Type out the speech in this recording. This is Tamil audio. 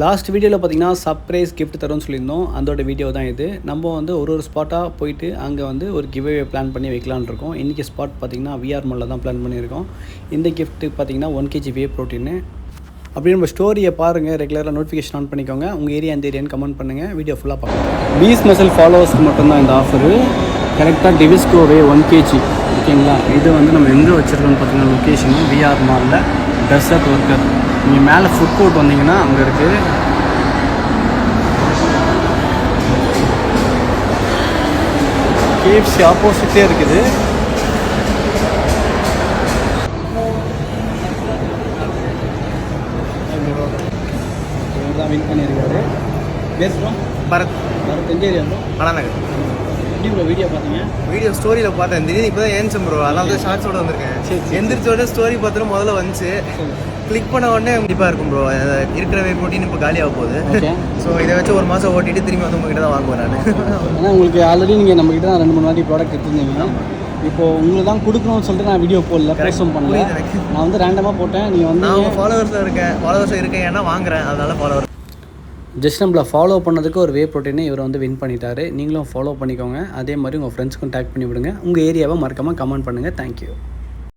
லாஸ்ட் வீடியோவில் பார்த்தீங்கன்னா சர்ப்ரைஸ் கிஃப்ட் தரோன்னு சொல்லியிருந்தோம். அதோட வீடியோ தான் இது. நம்ம வந்து ஒரு ஸ்பாட்டாக போயிட்டு அங்கே வந்து ஒரு கிவ்அவே பிளான் பண்ணி வைக்கலான்னு இருக்கோம். இன்றைக்கி ஸ்பாட் பார்த்திங்கன்னா விஆர் மாலில் தான் பிளான் பண்ணியிருக்கோம். இந்த கிஃப்ட்டு பார்த்திங்கன்னா 1 kg வே ப்ரோட்டீனு. அப்படி நம்ம ஸ்டோரியை பாருங்கள், ரெகுலராக நோட்டிஃபிகேஷன் ஆன் பண்ணிக்கோங்க. உங்கள் ஏரியா எந்த ஏரியான்னு கமெண்ட் பண்ணுங்கள். வீடியோ ஃபுல்லாக பார்க்கலாம். பீஸ் மசில் ஃபாலோவர்ஸ்க்கு மட்டும்தான் இந்த ஆஃபரு. கரெக்டாக டிவிஸ்கோவே 1 kg ஓகேங்களா. இது வந்து நம்ம எங்கே வச்சுருக்கோம்னு பார்த்தீங்கன்னா லொக்கேஷனு விஆர் மாலில் டெசர்ட் ஒர்க்கர். நீங்கள் மேலே ஃபுட் கோர்ட் வந்தீங்கன்னா அங்கே இருக்குது. KFC ஆப்போசிட்டே இருக்குது. தான் வின் பண்ணியிருக்காரு. பேசுகிறோம் பரத் எந்த ஏரியா ப்ரோ? அண்ணாநகர். எப்படி ப்ரோ வீடியோ பார்த்தீங்க? வீடியோ ஸ்டோரியில் பார்த்தேன். திடீர்னு இப்போ தான் ஏன்சம் ப்ரோ, அதனால தான் ஷார்ட்ஸோடு வந்திருக்கேன். எந்திரிச்சோட ஸ்டோரி பார்த்துட்டு முதல்ல வந்துச்சு. கிளிக் பண்ண உடனே கண்டிப்பாக இருக்கும் ப்ரோ. இருக்கிற வே ப்ரோட்டீன் இப்போ காலியாக போகுது. ஸோ இதை வச்சு ஒரு மாதம் ஓட்டிட்டு திரும்பி வந்து உங்ககிட்ட தான் வாங்குவேன் நான். ஏன்னா உங்களுக்கு ஆல்ரெடி நீங்கள் நம்மகிட்ட தான் 2-3 வாட்டி ப்ராடக்ட் எடுத்துருந்தீங்க. இப்போது உங்களுக்கு தான் கொடுக்கணும்னு சொல்லிட்டு நான் வீடியோ போடல, போஸ்டும் பண்ணல. நான் வந்து ரேண்டமாக போட்டேன். நீங்கள் வந்து நான் ஃபாலோவர்ஸில் இருக்கேன் ஏன்னா வாங்குறேன், அதனால ஃபாலோவர். ஜஸ்ட் நம்மளை ஃபாலோ பண்ணதுக்கு ஒரு வே ப்ரோட்டீனை இவர் வந்து வின் பண்ணிட்டாரு. நீங்களும் ஃபாலோ பண்ணிக்கோங்க. அதே மாதிரி உங்கள் ஃப்ரெண்ட்ஸ்க்கும் டேக் பண்ணி விடுங்க. உங்கள் ஏரியாவை மறக்காமல் கமெண்ட் பண்ணுங்கள். தேங்க்யூ.